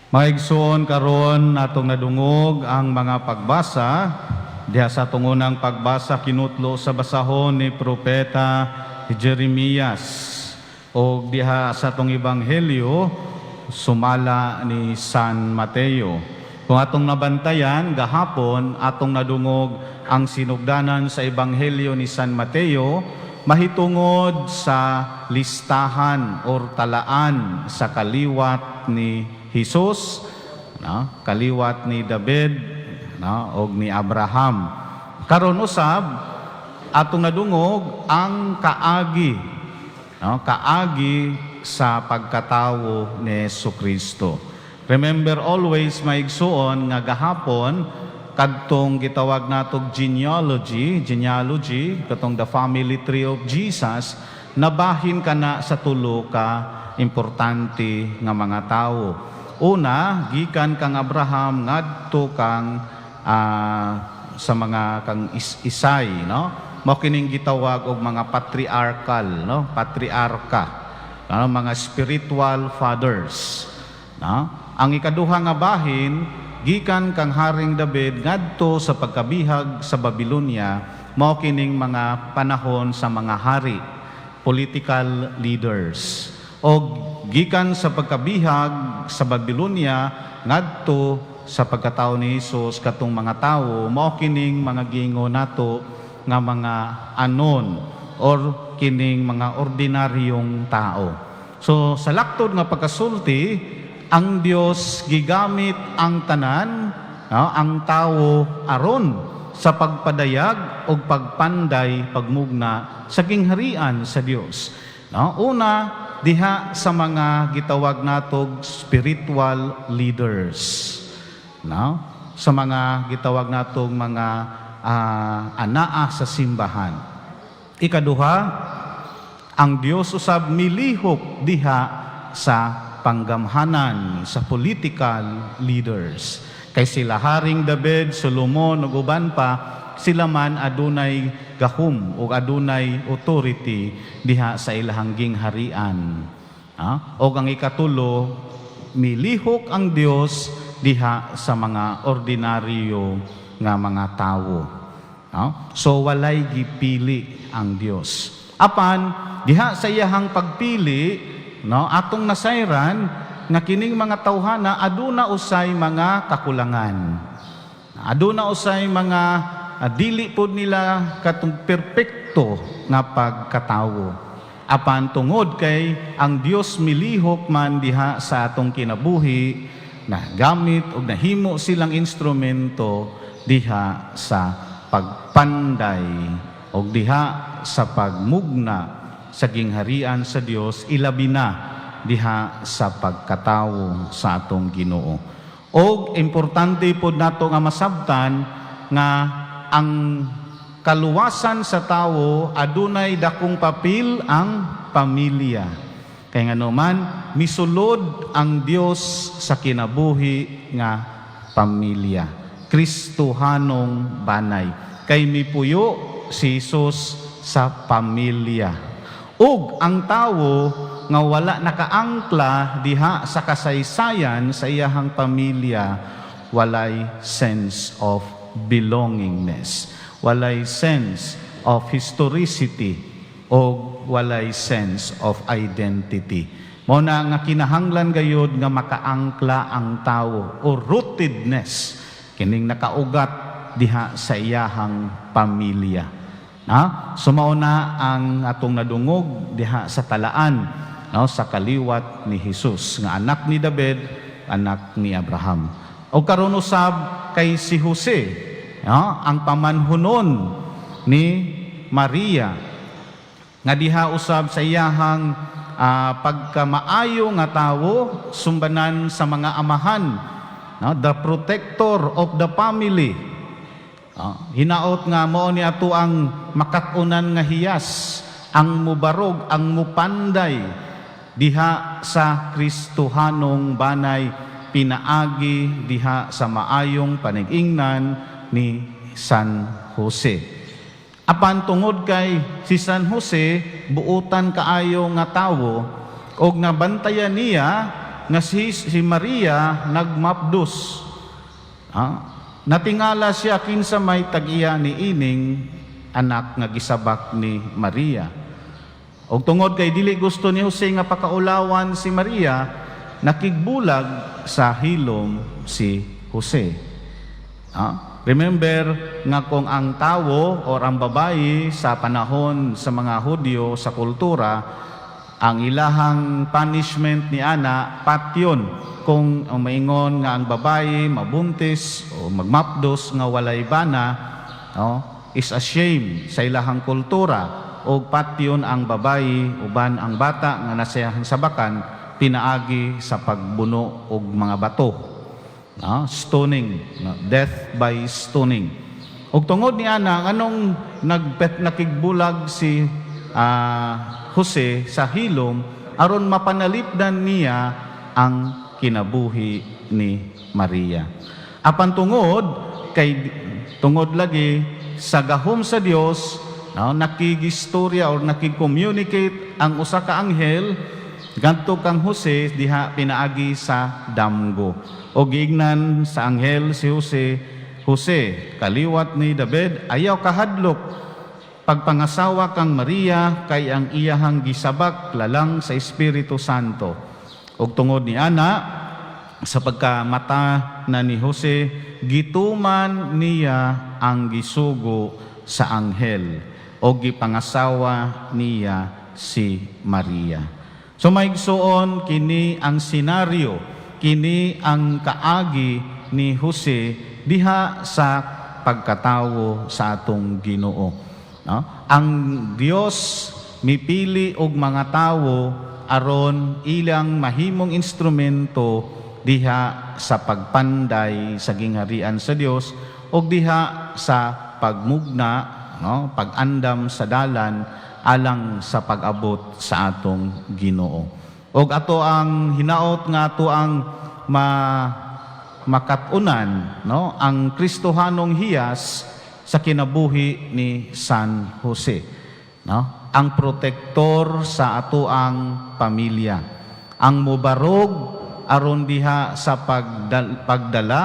Maigsoon karon atong nadungog ang mga pagbasa diha sa tungunang pagbasa kinutlo sa basahon ni propeta Jeremias o diha sa tong ebanghelyo sumala ni San Mateo. Kung atong nabantayan gahapon atong nadungog ang sinugdanan sa ebanghelyo ni San Mateo mahitungod sa listahan or talaan sa kaliwat ni Jesus, kaliwat ni David, o ni Abraham. Karon usab atong nadungog ang kaagi, kaagi sa pagkatawo ni Jesucristo. Remember always maigsuon nga gahapon kadtong gitawag natog genealogy, katong the family tree of Jesus, nabahin kana sa tulo ka importante nga mga tawo. Una, gikan kang Abraham ngadto kang sa mga kang Isay, mao kining gitawag og mga patriarchal, patriarka, mga spiritual fathers. Ang ikaduha nga bahin gikan kang Haring David ngadto sa pagkabihag sa Babylonia, mao kining mga panahon sa mga hari, political leaders. O gikan sa pagkabihag sa Babylonia ngadto sa pagkatao ni Jesus katong mga tawo, mao kining mga gingo nato nga mga anon or kining mga ordinaryong tao. So sa laktod nga pagkasulti, ang Dios gigamit ang tanan, ang tawo aron sa pagpadayag o pagpanday pagmugna sa gingharian sa Dios. Una, diha sa mga gitawag natog spiritual leaders. Sa mga gitawag natog mga anaa sa simbahan. Ikaduha, ang Dios usab milihok diha sa panggamhanan sa political leaders. Kay sila Haring David, Solomon ug uban pa, sila man adunay gahum o adunay authority diha sa ilahang gingharian. O ang ikatulo, milihok ang Dios diha sa mga ordinaryo nga mga tawo. So walay gipili ang Dios. Apan diha sa iyahang pagpili, atong nasayran nga kining mga tawhana aduna usay mga kakulangan. Aduna usay mga dili pod nila katong perpekto nga pagkatawo. Apan tungod kay ang Dios milihok man diha sa atong kinabuhi na gamit og nahimo silang instrumento diha sa pagpanday og diha sa pagmugna sa gingharian sa Dios, ilabi na diha sa pagkatawo sa atong Ginoo. Og importante pod nato nga masabtan nga ang kaluwasan sa tawo adunay dakong papel ang pamilya. Kay ngano man misulod ang Dios sa kinabuhi nga pamilya. Kristohanong banay. Kay mipuyo si Jesus sa pamilya. Ug ang tawo nga wala nakaangkla diha sa kasaysayan sa iyahang pamilya, walay sense of belongingness, walay sense of historicity, o walay sense of identity. Mao na nga kinahanglan gayud nga makaangkla ang tawo o rootedness kining nakaugat diha sa iyahang pamilya. So mao na ang atong nadungog diha sa talaan, sa kaliwat ni Jesus nga anak ni David, anak ni Abraham. O karon usab kay si Jose, ang pamanhunon ni Maria, nga diha usab sa iyahang pagkamaayo nga tawo sumbanan sa mga amahan, the protector of the family. Hinaot nga mao ni ato ang makatunan nga hiyas, ang mubarog, ang mupanday diha sa Kristohanong banay, pinaagi diha sa maayong panig-ingnan ni San Jose. Apan tungod kay si San Jose buutan kaayo nga tawo og nabantayan niya nga si Maria nagmapdos. Natingala siya kinsa may tag-iya ni ining anak nga gisabak ni Maria. Og tungod kay dili gusto ni Jose nga pakaulawan si Maria, nakigbulag sa hilom si Jose. Remember nga kung ang tawo or ang babayi sa panahon sa mga Hudyo sa kultura, ang ilahang punishment ni ana patyon kung maingon nga ang babayi mabuntis o magmapdos nga walay bana, is a shame sa ilahang kultura, o patyon ang babayi uban ang bata nga nasayang sabakan pinaagi sa pagbuno og mga bato. Stoning, death by stoning. Ug tungod ni ana anong nakigbulag si Jose sa hilom aron mapanalipdan niya ang kinabuhi ni Maria. Apan tungod lagi sa gahom sa Dios, nakigistorya or nakig-communicate ang usa ka anghel ngadto kang Jose diha pinaagi sa damgo. O giingnan sa anghel si Jose, Jose, kaliwat ni David, ayaw kahadlok pagpangasawa kang Maria kay ang iyahang gisabak lalang sa Espiritu Santo. Og tungod ni ana sa pagkamata na ni Jose, gituman niya ang gisugo sa anghel o gipangasawa niya si Maria. So maigsuon kini ang senaryo, kini ang kaagi ni Jose diha sa pagkatawo sa atong Ginoo. Ang Dios mipili og mga tawo aron ilang mahimong instrumento diha sa pagpanday sa gingharian sa Dios o diha sa pagmugna, pag-andam sa dalan alang sa pag-abot sa atong Ginoo. Og ato ang hinaot nga ato ang makatunan, ang Kristohanong hiyas sa kinabuhi ni San Jose, ang protektor sa ato ang pamilya, ang mubarog aron diha sa pagdala,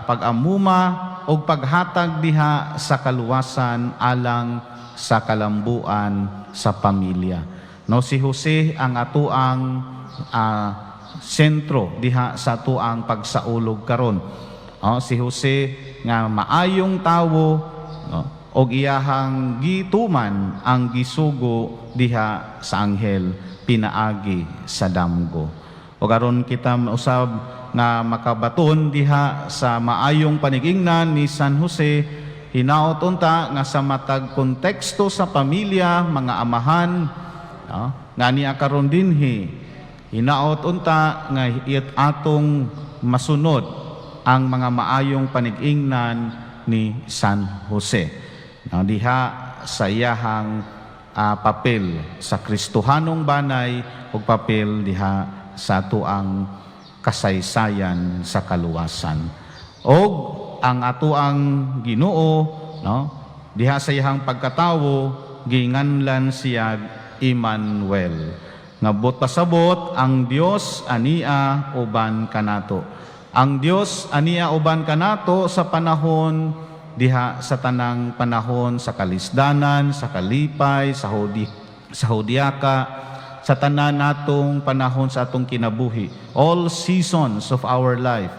pag-amuma o paghatag diha sa kaluwasan alang sa kalambuan sa pamilya. Si Jose ang ato ang sentro diha sa ato ang pagsaulog karon. Si Jose nga maayong tawo, og iyahang gituman ang gisugo diha sa anghel pinaagi sa damgo. O karon kita usab nga makabaton diha sa maayong panigingnan ni San Jose, hinaot unta nga sa matag konteksto sa pamilya, mga amahan, nga niya karon dinhi, hinaot unta nga atong masunod ang mga maayong panigingnan ni San Jose. Diha sa iyahang papel sa Kristohanong banay o papel diha sa atuang kasaysayan sa kaluwasan. Og ang atuang Ginoo, diha sa iyahang pagkatawo, ginganlan siya Emmanuel. Nga pasabot ang Dios ania uban kanato. Ang Dios ania uban kanato sa panahon diha sa tanang panahon sa kalisdanan, sa kalipay, sa hudyaka, sa tanan natong panahon sa atong kinabuhi. All seasons of our life,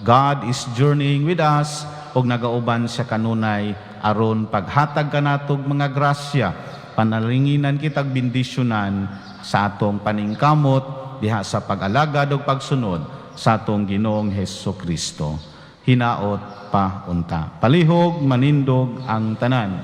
God is journeying with us og nagauban siya kanunay aron paghatag kanatog mga grasya, panalinginan kitag bendisyonan sa atong paningkamot diha sa pag-alagad ug pagsunod sa atong Ginoong Hesukristo. Hinaot pa unta. Palihog manindog ang tanan.